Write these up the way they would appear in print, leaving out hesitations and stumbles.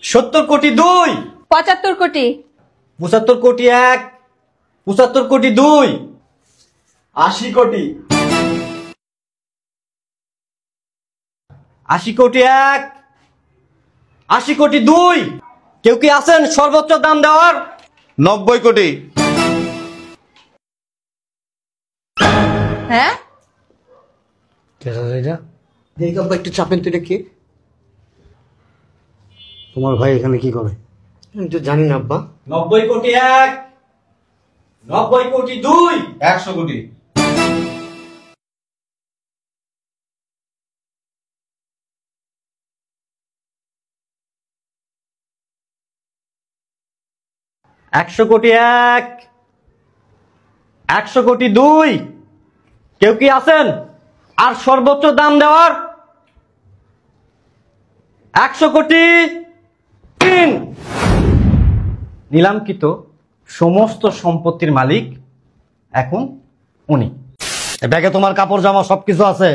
70 কোটি 2, 75 কোটি, 75 কোটি 1, 75 কোটি 2, 80 কোটি, 80 কোটি 1, 80 কোটি 2। কেউ কি আছেন সর্বোচ্চ দাম দেওয়ার? 90 কোটি। হ্যাঁ একটু চাপেন তো, এটা কে? তোমার ভাই এখানে কি করে? আমি তো জানি না আব্বা। 90 কোটি 1, 90 কোটি 2, 100 কোটি, 100 কোটি 1, 100 কোটি 2। কেউ কি আছেন আর সর্বোচ্চ দাম দেওয়ার? 100 কোটি 3। নিলামকৃত সমস্ত সম্পত্তির মালিক এখন উনি। ব্যাগে তোমার কাপড় জামা সবকিছু আছে,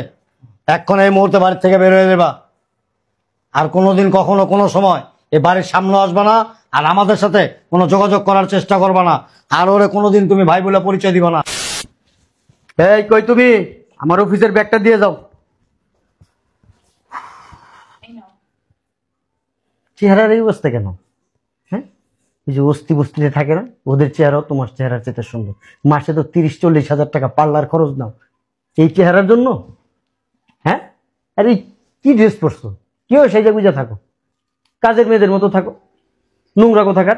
এখন এই মুহূর্তে বাড়ির থেকে বের হয়ে যাবা। আর কোনোদিন কখনো কোনো সময় এই বাড়ির সামনে আসবা না, আর আমাদের সাথে কোনো যোগাযোগ করার চেষ্টা করবা না। আর ওরে কোনোদিন তুমি ভাই বলে পরিচয় দিবা না। এই কই তুমি? আমার অফিসের ব্যাগটা দিয়ে যাও। চেহারার এই অবস্থা কেন? হ্যাঁ, এই যে অস্থি বস্তিতে থাকে না, ওদের চেহারাও তোমার চেহারার চেয়ে সুন্দর। মাসে তো 30-40 হাজার টাকা পার্লার খরচ নাও এই চেহারার জন্য। হ্যাঁ, আরে কি ড্রেস পরছো? কেউ সেজে বুঝে থাকো, কাজের মেয়েদের মতো থাকো, নোংরা কোথাকার।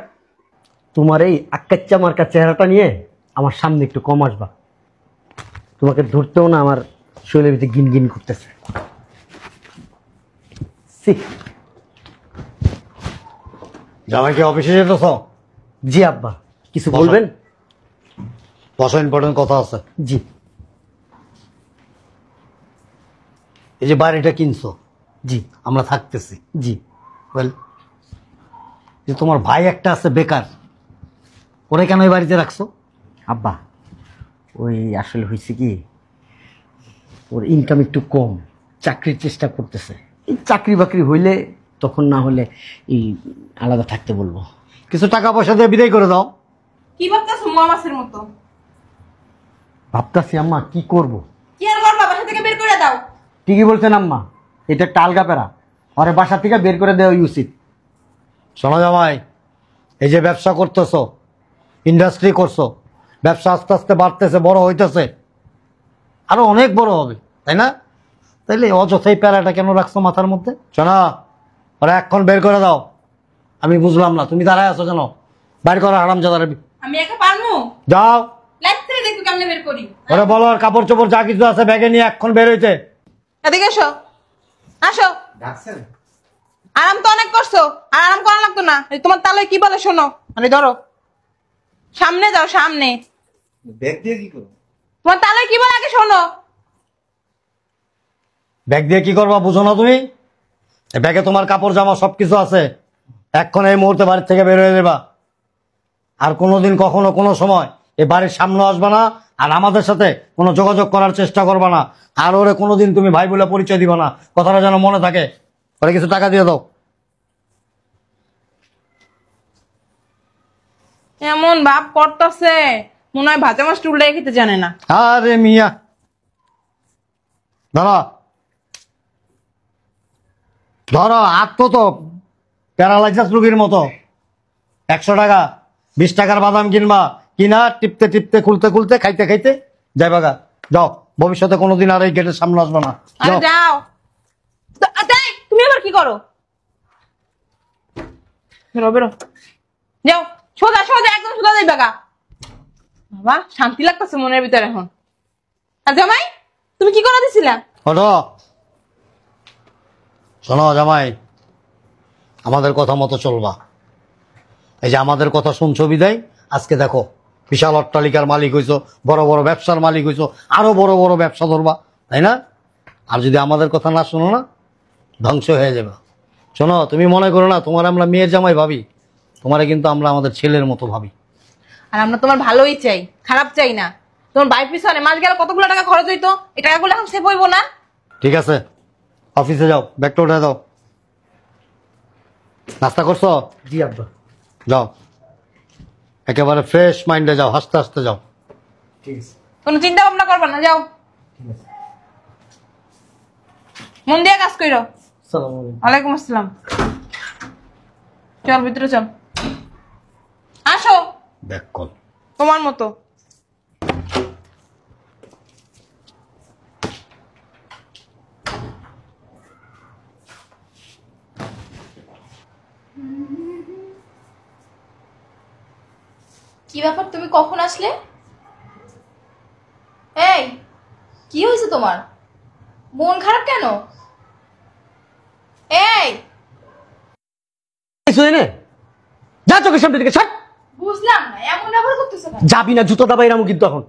তোমার এই আক্কাচ্চা মার্কা চেহারাটা নিয়ে আমার সামনে একটু কম আসবা। তোমাকে ধরতেও না আমার শরীরের ভিতরে গিন গিন করতেছে। জামাইকে অফিসে যেতেছ? জি আব্বা। কিছু বলবেন? বসো, ইম্পর্টেন্ট কথা আছে। জি। এই যে বাড়িটা কিনছো, জি আমরা থাকতেছি, জি ওয়েল, যে তোমার ভাই একটা আছে বেকার, ওরে কেন এই বাড়িতে রাখছো? আব্বা ওই আসলে হয়েছে কি, ওর ইনকাম একটু কম, চাকরির চেষ্টা করতেছে। এই চাকরি বাকরি হইলে তখন না হলে এই আলাদা থাকতে বলবো। কিছু টাকা পয়সা দিয়ে বিদায় করে দাও। কি ভাবতেছো মামাসের মতো? ভাবতাছি আম্মা কি করব। কি আর করবা, বাসা থেকে বের করে দাও। ঠিকই বলছেন আম্মা, এটা একটা আলগা পেরা, ওরে বাসা থেকে বের করে দেওয়া উচিত। শোনো জামাই, এই যে ব্যবসা করতেছো, ইন্ডাস্ট্রি করছো, ব্যবসা আস্তে আস্তে বাড়তেছে, বড় হইতেছে, আরো অনেক বড় হবে, তাই না? তাইলে অযথাই প্যারাটা কেন রাখছো মাথার মধ্যে? শোনা, ওরা এখন বের করে দাও। আমি বুঝলাম না তুমি দাঁড়ায় আছো কেন? বাইর করো হারামজাদার। আমি একা পারমু? যাও, লাইট থেকে দেখো কেমনে বের করি। ওরা বলো আর কাপড় চোপড় যা কিছু আছে ব্যাগে নিয়ে এখন বের হইতে। এদিকে এসো, আসো। ডাকছেন? আরাম তো অনেক করছো, আর আরাম করা লাগতো না। এই তোমার তালয় কি বলে শোনো, মানে ধরো, সামনে যাও, সামনে। ব্যাগ দিয়ে কি করব? তোমার তালয় কি বলে আগে শোনো। ব্যাগ দিয়ে কি করবা বুঝো না তুমি? ব্যাগে তোমার কাপড় জামা সবকিছু আছে, এখন এই মুহূর্তে বাড়ির থেকে বের হয়ে যাবা। আর কোনোদিন কখনো কোনো সময় এই বাড়ির সামনে আসবা না, আর আমাদের সাথে কোনো যোগাযোগ করার চেষ্টা করবা না। আর ওরে কোনোদিন তুমি ভাই বলে পরিচয় দিবা না, কথাটা যেন মনে থাকে। ওরে কিছু টাকা দিয়ে দাও। এমন ভাব করতেছে মনে হয় ভাজা মাছ টুলটাই খেতে জানে না। আরে মিয়া, ধরো ধরো, হাত তো প্যারালাইজাস রোগীর মতো। 100 টাকা, 20 টাকার বাদাম কিনবা, কিনা টিপতে টিপতে খুলতে খুলতে খাইতে খাইতে যাইবা গা। যাও, ভবিষ্যতে কোনোদিন আর এই গেটের সামনে আসবে না। আরে যাও। তুমি আবার কি করো? বেরো বেরো, যাও, সোজা সোজা, একদম সোজা যাইবা গা। বাবা শান্তি লাগতেছে মনের ভিতরে এখন। আর জামাই তুমি কি করে দিছিলা? ওঠো। শোনো জামাই, আমাদের কথা মতো চলবা। এই যে আমাদের কথা শুনছো বিদায়, আজকে দেখো বিশাল অট্টালিকার মালিক হইছো, বড় বড় ব্যবসার মালিক হইছো, আরো বড় বড় ব্যবসা ধরবা, তাই না? আর যদি আমাদের কথা না শোনো না, ধ্বংস হয়ে যাবে। শোনো, তুমি মনে করো না তোমার আমরা মেয়ের জামাই ভাবি, তোমারে কিন্তু আমরা আমাদের ছেলের মতো ভাবি। আর আমরা তোমার ভালোই চাই, খারাপ চাই না। তোমার বাইর পিছনে মাস গেলে কতগুলো টাকা খরচ হইতো, এই টাকাগুলো এখন সেভ হইবো না? ঠিক আছে, অফিসে যাও, ব্যাগটা উঠে দাও। নাস্তা করছো? জি আব্বা। যাও, একেবারে ফ্রেশ মাইন্ডে যাও, হাসতে হাসতে যাও। ঠিক আছে। কোনো চিন্তা ভাবনা করবা না, যাও মন দিয়ে কাজ করো। আসসালামু আলাইকুম। ওয়ালাইকুম আসসালাম। চল ভিতরে চল, আসো দেখ কল। তোমার মতো। কি ব্যাপার, তুমি কখন আসলে? এই, কি হয়েছে তোমার? মন খারাপ কেন? এই, কিছু এনে যা, চোখের সামনে থেকে ছাড়। বুঝলাম না, এমন ব্যবহার করতেছো কেন? যাবি না, জুতো দাবাই রামু কিন্তু এখন।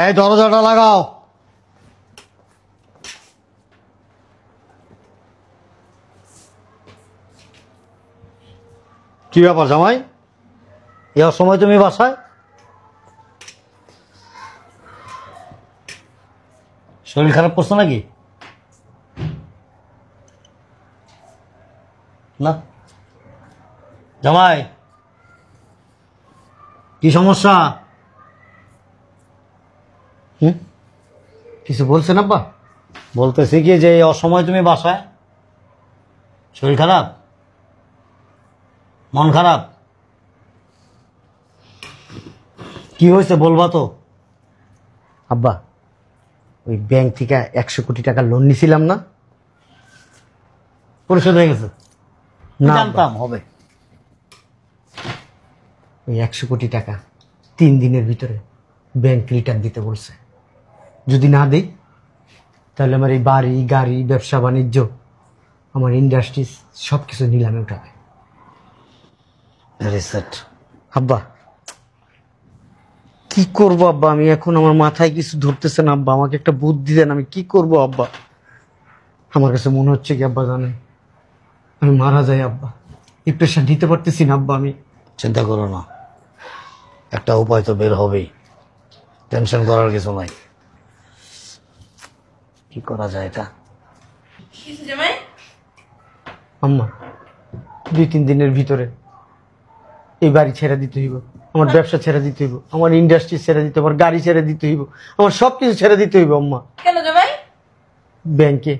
এই দরজাটা লাগাও। কি ব্যাপার জামাই, এই সময় তুমি বাসায়? শরীর খারাপ করছো নাকি? না জামাই, কি সমস্যা? কিছু বলছেন আব্বা? বলতেছি কি যে এই অসময় তুমি বাসায়, শরীর খারাপ, মন খারাপ, কি হয়েছে বলবা তো? আব্বা, ওই ব্যাংক থেকে 100 কোটি টাকা লোন নিছিলাম না, পরিশোধ হয়ে গেছে? না জানতাম হবে। ওই 100 কোটি টাকা 3 দিনের ভিতরে ব্যাংক রিটার্ন দিতে বলছে। যদি না দেই তাহলে আমার এই বাড়ি গাড়ি ব্যবসা বাণিজ্য আমার ইন্ডাস্ট্রিজ সব কিছু নিলামে উঠাবে। রিসেট। আব্বা কি করব আব্বা, আমি এখন আমার মাথায় কিছু ধরতেছে না আব্বা, আমাকে একটা বুদ্ধি দেন, আমি কি করব আব্বা? আমার কাছে মনে হচ্ছে কি আব্বা জানেন, আমি মারা যাই আব্বা, এই প্রেশার নিতে পারতেছি না আব্বা। আমি চিন্তা করো না, একটা উপায় তো বের হবেই, টেনশন করার কিছু নাই। কি করা যায় এটা? কিছু জামাই, আম্মা 2-3 দিনের ভিতরে এই বাড়ি ছেড়ে দিতে হইব, আমার ব্যবসা ছেড়ে দিতে হইব, আমার ইন্ডাস্ট্রি ছেড়ে দিতে, আমার গাড়ি ছেড়ে দিতে হইব, আমার সবকিছু ছেড়ে দিতে হইব আম্মা। কেন জামাই? ব্যাংকে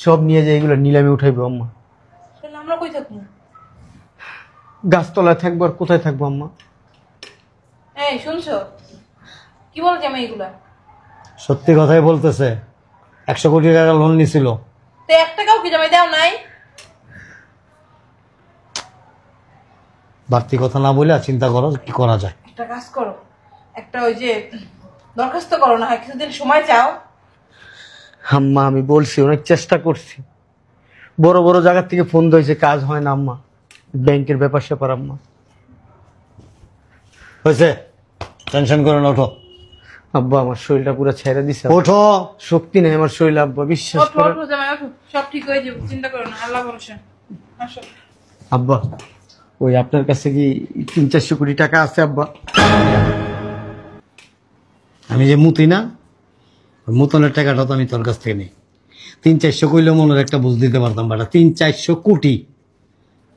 সব নিয়ে যায় এগুলো নিলামে উঠাইব আম্মা। তাহলে আমরা কই থাকবো? গাছতলায় থাকবো আর কোথায় থাকবো আম্মা? এই শুনছো, কি বল জামাই এগুলা? সত্যি কথাই বলতেছে, 100 কোটি টাকা লোন নিছিল। তো 1 টাকাও কি জামাই দাও নাই? বাড়তি কথা না বলে চিন্তা করো কি করা যায়। একটা কাজ করো, একটা ওই যে দরখাস্ত করো না, হয় কিছুদিন সময় চাও। আম্মা আমি বলছি, অনেক চেষ্টা করছি, বড় বড় জায়গা থেকে ফোন দিয়েছে, কাজ হয় না আম্মা, ব্যাংকের ব্যাপার স্যাপার আম্মা। হয়েছে, টেনশন করো না, ওঠো আব্বা আমার শরীরটা পুরো ছেড়ে দিছে, ওঠো। শক্তি নেই আমার শরীরে আব্বা, বিশ্বাস ওঠো করেন। ওঠো জামাই ওঠো, সব ঠিক হয়ে যাবে, চিন্তা করো না, আল্লাহ ভরসা। আসো। আব্বা ওই আপনার কাছে কি 300-400 কোটি টাকা আছে আব্বা? আমি যে মুতি না, ওই মুতনের টাকাটা তো আমি তোর কাছ থেকে নিই। 300-400 কইলে মনের একটা বুঝ দিতে পারতাম, বাটা 300-400 কোটি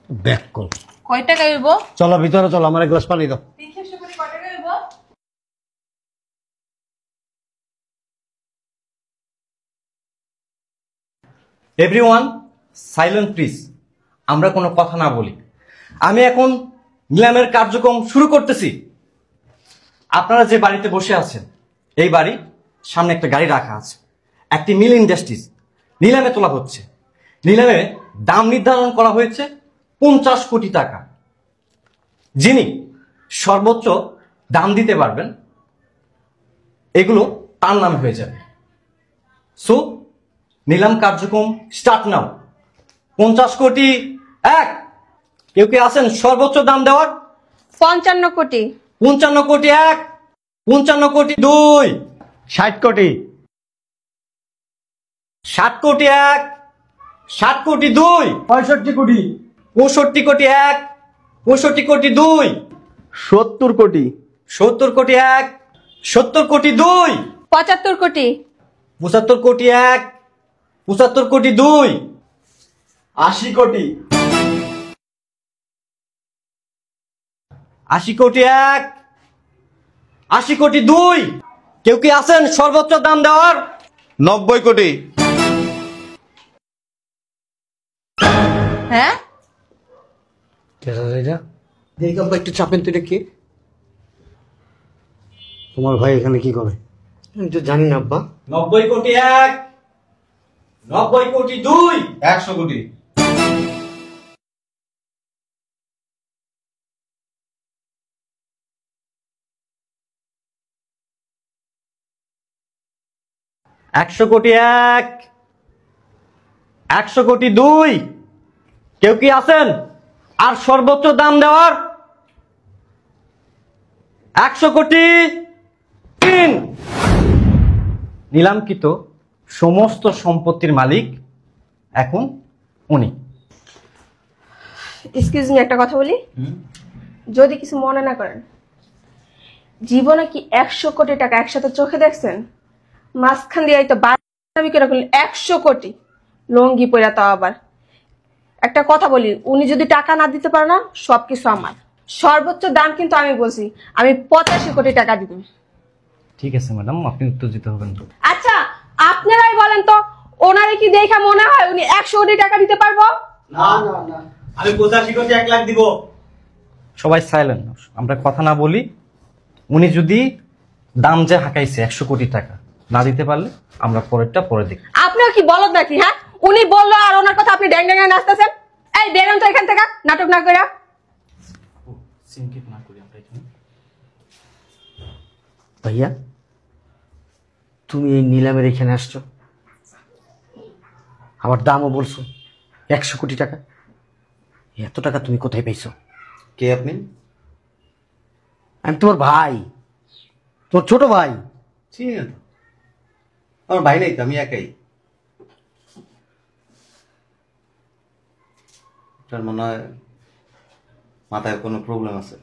ব্যাক কর। কয় টাকা হইব? চলো ভিতরে চলো, আমার এক গ্লাস পানি দাও। 300 কোটি কয় টাকা হইব? এভরিওয়ান সাইলেন্ট প্লিজ, আমরা কোনো কথা না বলি। আমি এখন নিলামের কার্যক্রম শুরু করতেছি। আপনারা যে বাড়িতে বসে আছেন, এই বাড়ি সামনে একটা গাড়ি রাখা আছে, একটি মিল ইন্ডাস্ট্রিজ নিলামে তোলা হচ্ছে। নিলামে দাম নির্ধারণ করা হয়েছে 50 কোটি টাকা। যিনি সর্বোচ্চ দাম দিতে পারবেন এগুলো তার নামে হয়ে যাবে। সো নিলাম কার্যক্রম স্টার্ট নাও। 50 কোটি 1, কেউ কে আছেন সর্বোচ্চ দাম দেওয়ার? 55 কোটি। 55 কোটি 1, 55 কোটি 2, 60 কোটি, 60 কোটি 1, 60 কোটি 2, 65 কোটি, 65 কোটি 1, 65 কোটি 2, 70 কোটি, 70 কোটি 1, 70 কোটি 2, 75 কোটি, 75 কোটি 1, 75 কোটি 2, 80 কোটি, 80 কোটি 1, 80 কোটি 2। কেউ কি আছেন সর্বোচ্চ দাম দেওয়ার? 90 কোটি। হ্যাঁ দেখি আব্বা একটু চাপেন তো, এটা কে? তোমার ভাই এখানে কি করে? আমি তো জানি না আব্বা। 90 কোটি 1, 90 কোটি 2, 100 কোটি। একশো কোটি 1, 100 কোটি 2। কেউ কি আছেন আর সর্বোচ্চ দাম দেওয়ার? 100 কোটি 3। নিলামকৃত সমস্ত সম্পত্তির মালিক এখন উনি। এক্সকিউজ মি, একটা কথা বলি, যদি কিছু মনে না করেন, জীবনে কি 100 কোটি টাকা একসাথে চোখে দেখছেন? মাঝখান দিয়ে তো বাড়ি করে 100 কোটি লঙ্গি পইরা, তাও আবার। একটা কথা বলি, উনি যদি টাকা না দিতে পারে না, সবকিছু আমার। সর্বোচ্চ দাম কিন্তু আমি বলছি, আমি 85 কোটি টাকা দিব। ঠিক আছে ম্যাডাম, আপনি উত্তেজিত হবেন না। আচ্ছা, আপনারাই বলেন তো, ওনারে কি দেখা মনে হয় উনি 100 কোটি টাকা দিতে পারবো? আমি 85 কোটি 1 লাখ দিব। সবাই সাইলেন্ট, আমরা কথা না বলি। উনি যদি দাম যে হাঁকাইছে 100 কোটি টাকা না দিতে পারলে আমরা পরেরটা পরে দেখি। আপনিও কি বলদ নাকি? হ্যাঁ, উনি বললো আর ওনার কথা আপনি ড্যাং ড্যাং নাচতেছেন। এই বেরোন তো এখান থেকে, নাটক না কইরা। সিনকিট না করি আমরা এখানে। ভাইয়া, তুমি এই নিলামের এখানে আসছো, আবার দামও বলছো 100 কোটি টাকা। এত টাকা তুমি কোথায় পাইছো? কে আপনি? আমি তোমার ভাই, তোমার ছোট ভাই। চিনি না তো। আমার ভাই নাই তো, আমি একাই। তার মনে হয় মাথায় কোনো প্রবলেম আছে।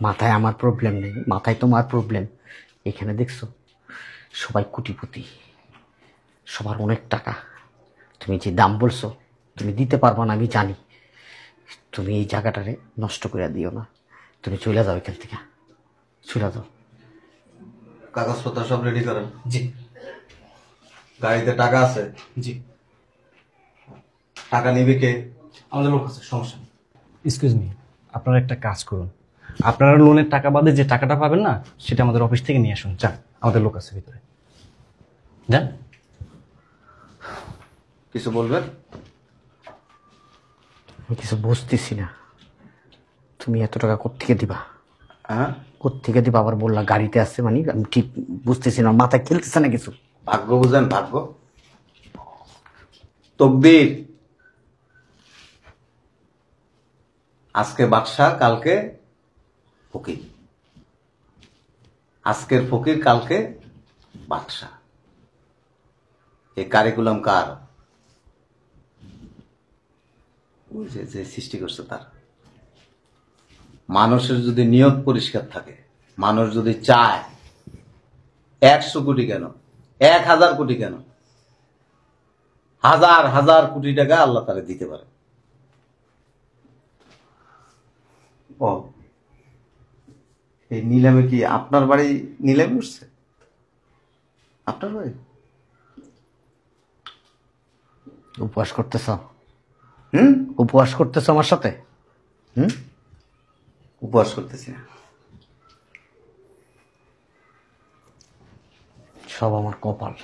মাথায় আমার প্রবলেম নেই, মাথায় তোমার প্রবলেম। এখানে দেখছো সবাই কোটিপতি, সবার অনেক টাকা। তুমি যে দাম বলছো তুমি দিতে পারবা না, আমি জানি। তুমি এই জায়গাটারে নষ্ট করে দিও না, তুমি চলে যাও এখান থেকে, চলে যাও। কাগজপত্র সব রেডি করেন। জি গাড়িতে টাকা আছে? জি, টাকা নিবে কে? আমাদের লোক আছে, সমস্যা নেই। এক্সকিউজ মি, আপনারা একটা কাজ করুন, আপনারা লোনের টাকা বাদে যে টাকাটা পাবেন না, সেটা আমাদের অফিস থেকে নিয়ে আসুন। যান, আমাদের লোক আছে ভিতরে, যান। কিছু বলবেন? আমি কিছু বুঝতেছি না, তুমি এত টাকা কোত্থেকে দিবা? হ্যাঁ, কোত্থেকে দিবা? আবার বললা গাড়িতে আসছে, মানে আমি ঠিক বুঝতেছি না, মাথায় খেলতেছে না কিছু। ভাগ্য বুঝেন, ভাগ্য। তকদির। আজকে বাদশা, কালকে ফকির। আজকের ফকির, কালকে বাদশা। এই কারিকুলাম কার? ওই যে সৃষ্টি করছে তার। মানুষের যদি নিয়ত পরিষ্কার থাকে, মানুষ যদি চায়, 100 কোটি কেন, 1000 কোটি কেন, হাজার হাজার কোটি টাকা আল্লাহ তারে দিতে পারে। ও, এই নিলামে কি আপনার বাড়ি নিলামে উঠছে? আপনার বাড়ি? উপবাস করতেছ? হুম? উপবাস করতেছ আমার সাথে? উপবাস করতেছি না। সব আমার কপাল।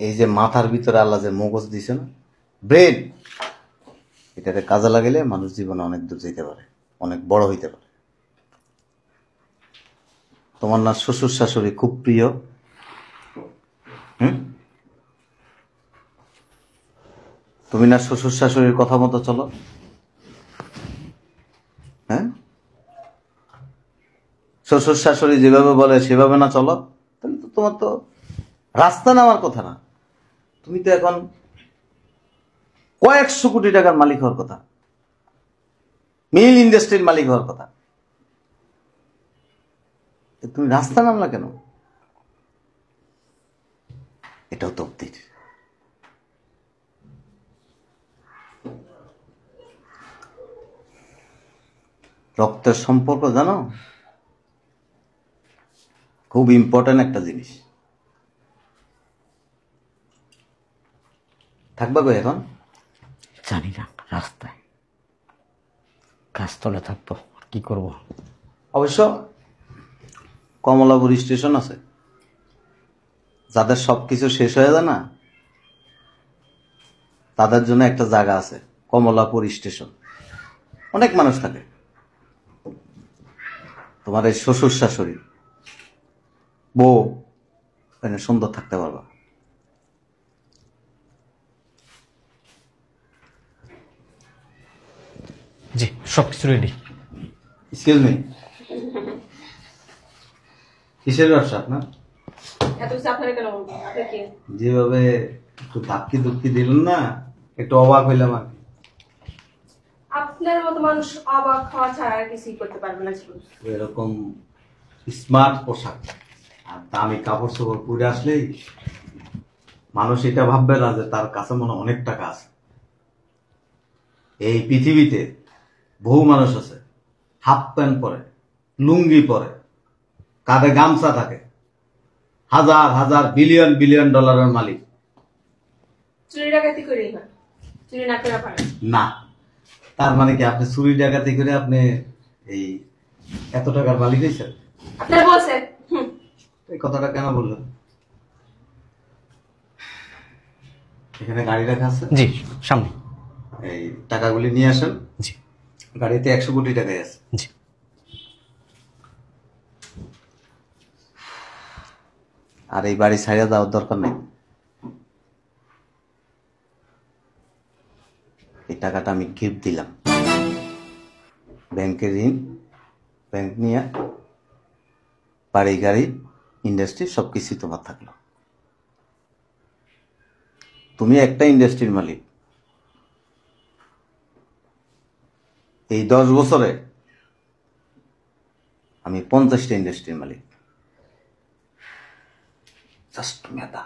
এই যে মাথার ভিতরে আল্লাহ যে মগজ দিছে না, ব্রেন, এটাতে কাজে লাগাইলে মানুষ জীবনে অনেক দূর যেতে পারে, অনেক বড় হইতে পারে। তোমার না শ্বশুর শাশুড়ি খুব প্রিয়? তুমি না শ্বশুর শাশুড়ির কথা মতো চলো? হ্যাঁ, শ্বশুর শাশুড়ি যেভাবে বলে সেভাবে না চলো, তাহলে তো তোমার তো রাস্তা নামার কথা না। তুমি তো এখন কয়েকশো কোটি টাকার মালিক হওয়ার কথা, মিল ইন্ডাস্ট্রির মালিক হওয়ার কথা। তুমি রাস্তা নামলা কেন? এটাও তকদির। রক্তের সম্পর্ক জানো, খুব ইম্পর্টেন্ট একটা জিনিস। থাকবা কই এখন? জানি না, রাস্তায় গাছতলে থাকবো, আর কি করব। অবশ্য কমলাপুর স্টেশন আছে, যাদের সবকিছু শেষ হয়ে যায় না তাদের জন্য একটা জায়গা আছে, কমলাপুর স্টেশন। অনেক মানুষ থাকে। তোমার এই শ্বশুর শাশুড়ি বউ এখানে সুন্দর থাকতে পারবা। জি, সব কিছু রেডি। এক্সকিউজ মি, কিসের ব্যবসা আপনার? এত কিছু আপনারা কেন বলবো? আপনি কি? যেভাবে একটু ধাক্কি ধুক্কি দিলেন না, একটু অবাক হইলাম আর কি। আপনার মতো মানুষ অবাক হওয়া ছাড়া আর কিছুই করতে পারবে না জীবনে। এরকম স্মার্ট পোশাক আর দামি কাপড় চোপড় পরে আসলেই মানুষ এটা ভাববে না যে তার কাছে মনে হয় অনেক টাকা আছে। এই পৃথিবীতে বহু মানুষ আছে হাফ প্যান্ট পরে, লুঙ্গি পরে, কাঁধে গামছা থাকে, হাজার হাজার বিলিয়ন বিলিয়ন ডলারের মালিক। চুরি ডাকাতি করেই হয়, চুরি না করে পারেন না, তার মানে কি আপনি চুরি ডাকাতি করে আপনি এই এত টাকার মালিক হয়েছেন? আপনার বলছেন। এই কথাটা কেন বললেন? এখানে গাড়ি রাখা আছে, জি, সামনে। এই টাকাগুলি নিয়ে আসেন। জি গাড়িতে 100 কোটি টাকাই আছে। জি। আর এই বাড়ি ছাড়িয়ে যাওয়ার দরকার নেই। এই টাকাটা আমি গিফট দিলাম। ব্যাংকের ঋণ, ব্যাংক নিয়ে বাড়ি গাড়ি ইন্ডাস্ট্রি সবকিছু তোমার থাকলো। তুমি একটা ইন্ডাস্ট্রির মালিক। এই 10 বছরে আমি 50টা ইন্ডাস্ট্রির মালিক। জাস্ট মেধা,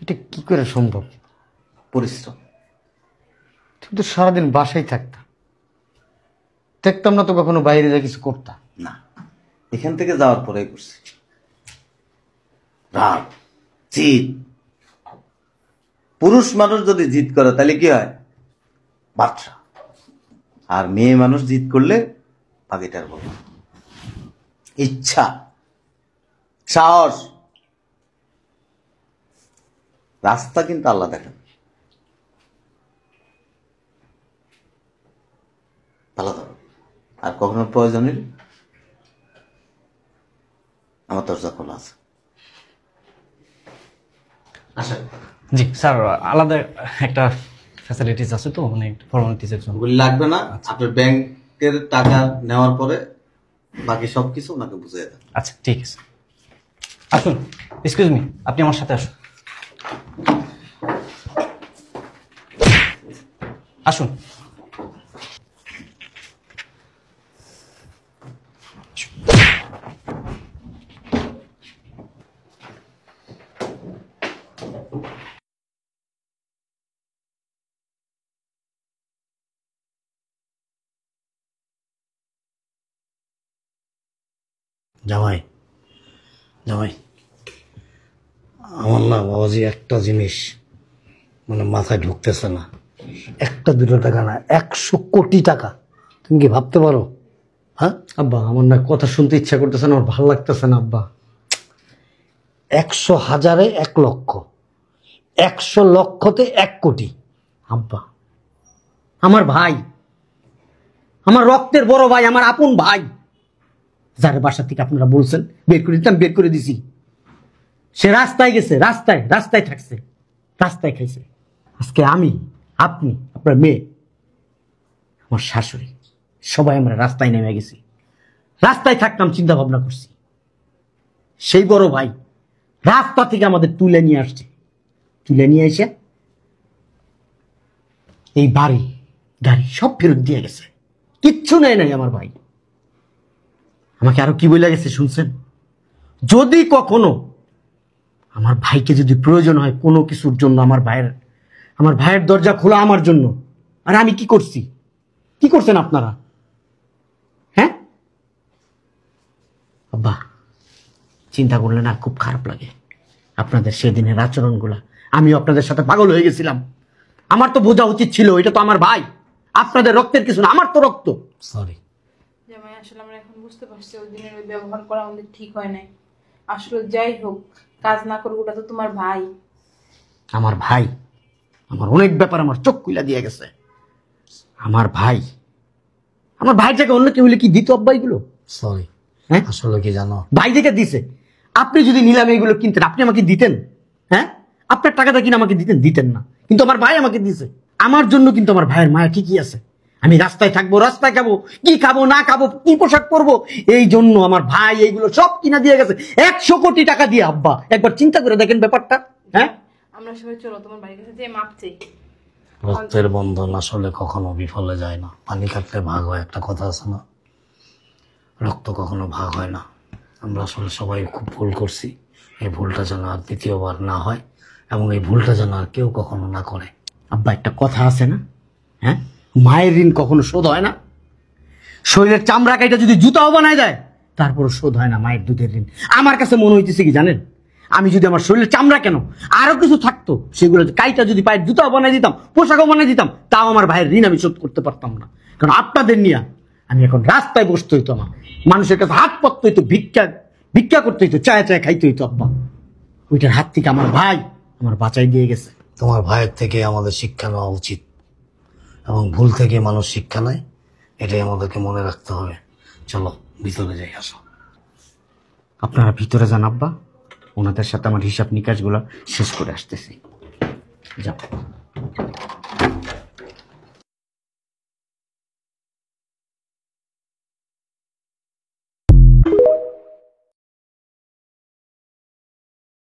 এটা কি করে সম্ভব? পরিশ্রম। তুমি তো সারাদিন বাসায় থাকতাম, দেখতাম না তো কখনো বাইরে যা কিছু করতাম। না, এখান থেকে যাওয়ার পরেই করছি। রাগ, জিদ। পুরুষ মানুষ যদি জিদ করে তাহলে কি হয়? বাচ্চা। আর মেয়ে মানুষ জিদ করলে বাকিটার বল। ইচ্ছা, সাহস। রাস্তা কিন্তু আল্লাহ দেখেন। ভালো থাকো। আর কখনো প্রয়োজন হলে আমার দরজা খোলা আছে। আচ্ছা, জি স্যার, আলাদা একটা ফ্যাসিলিটিস আছে তো, মানে ফর্মালিটিসের জন্য। ওগুলি লাগবে না। আপনার ব্যাংকের টাকা নেওয়ার পরে বাকি সবকিছু ওনাকে বুঝিয়ে দেন। আচ্ছা ঠিক আছে, আসুন। এক্সকিউজ মি, আপনি আমার সাথে আসুন। আসুন। জামাই, জামাই, আমার না বাবাজি একটা জিনিস মানে মাথায় ঢুকতেছে না। একটা দুটো টাকা না, 100 কোটি টাকা। তুমি কি ভাবতে পারো? হ্যাঁ আব্বা, আমার না কথা শুনতে ইচ্ছা করতেছে না, আমার ভালো লাগতেছে না আব্বা। 100 হাজারে 1 লক্ষ, 100 লক্ষতে 1 কোটি। আব্বা, আমার ভাই, আমার রক্তের বড় ভাই, আমার আপন ভাই, যার বাসা থেকে আপনারা বলছেন বের করে দিতাম, বের করে দিছি। সে রাস্তায় গেছে, রাস্তায় রাস্তায় থাকছে, রাস্তায় খাইছে। আজকে আমি, আপনি, আপনার মেয়ে, আমার শাশুড়ি, সবাই আমরা রাস্তায় নেমে গেছি। রাস্তায় থাকতাম চিন্তা ভাবনা করছি। সেই বড় ভাই রাস্তা থেকে আমাদের তুলে নিয়ে আসছে, তুলে নিয়ে এসে এই বাড়ি গাড়ি সব ফেরত দিয়ে গেছে, কিচ্ছু নেয় নাই আমার ভাই। আমাকে আরো কি বলে গেছে শুনছেন? যদি কখনো আমার ভাইকে যদি প্রয়োজন হয় কোনো কিছুর জন্য, আমার ভাইয়ের দরজা খোলা আমার জন্য। আর আমি কি করছি? কি করছেন আপনারা? আব্বা চিন্তা করলে না খুব খারাপ লাগে আপনাদের সেদিনের আচরণগুলা। আমিও আপনাদের সাথে পাগল হয়ে গেছিলাম। আমার তো বোঝা উচিত ছিল এটা তো আমার ভাই, আপনাদের রক্তের কিছু না, আমার তো রক্ত। সরি। জামাই আসলে আমরা এখন বুঝতে পারছি ওই দিনের ওই ব্যবহার করা আমাদের ঠিক হয় নাই। আসলে যাই হোক, কাজ না করবো, ওটা তো তোমার ভাই। আমার ভাই, আমার অনেক ব্যাপার আমার চোখ খুলে দিয়ে গেছে। আমার ভাই, আমার ভাই থেকে অন্য কেউ হলে কি দিত আব্বা এগুলো? সরি। হ্যাঁ আসলে কি জানো, ভাই থেকে দিছে। আপনি যদি নিলামে এগুলো কিনতেন আপনি আমাকে দিতেন? হ্যাঁ, আপনার টাকাটা কিনে আমাকে দিতেন? দিতেন না। কিন্তু আমার ভাই আমাকে দিছে। আমার জন্য কিন্তু আমার ভাইয়ের মায়া ঠিকই আছে। আমি রাস্তায় থাকবো, রাস্তায় খাবো, কি খাবো না খাবো, কি পোশাক পরবো, এই জন্য আমার ভাই এইগুলো সব কিনা দিয়ে গেছে 100 কোটি টাকা দিয়ে। আব্বা একবার চিন্তা করে দেখেন ব্যাপারটা। হ্যাঁ, আমরা সবাই চলো তোমার বাড়ির কাছে যে মাপ চাই। রক্তের বন্ধন আসলে কখনো বিফলে যায় না। পানি কাটলে ভাগ হয়, একটা কথা আছে না? রক্ত কখনো ভাগ হয় না। আমরা আসলে সবাই খুব ভুল করছি। এই ভুলটা যেন আর দ্বিতীয়বার না হয়, এবং এই ভুলটা যেন আর কেউ কখনো না করে। আব্বা একটা কথা আছে না, হ্যাঁ, মায়ের ঋণ কখনো শোধ হয় না। শরীরের চামড়া কাইটা যদি জুতাও বানায় দেয় তারপরও শোধ হয় না মায়ের দুধের ঋণ। আমার কাছে মনে হইতেছে কি জানেন, আমি যদি আমার শরীরের চামড়া কেন আরো কিছু থাকতো সেগুলো কাইটা যদি পায়ের জুতাও বানাই দিতাম, পোশাকও বানাই দিতাম, তাও আমার ভাইয়ের ঋণ আমি শোধ করতে পারতাম না। কারণ আপনাদের নিয়ে আমি এখন রাস্তায় বসতে হইতো, আমার মানুষের কাছে হাত পাততে হইতো, ভিক্ষা করতে হইতো, চায় চায় খাইতে হইতো। আব্বা ওইটার হাত থেকে আমার ভাই আমার বাঁচাই দিয়ে গেছে। তোমার ভাইয়ের থেকে আমাদের শিক্ষা নেওয়া উচিত, এবং ভুল থেকে মানুষ শিক্ষা নেয়, এটাই আমাদেরকে মনে রাখতে হবে। চলো ভিতরে যাই, আসো। আপনারা ভিতরে যান আব্বা, ওনাদের সাথে আমার হিসাব নিকাশগুলো শেষ করে আসতেছি। যাও।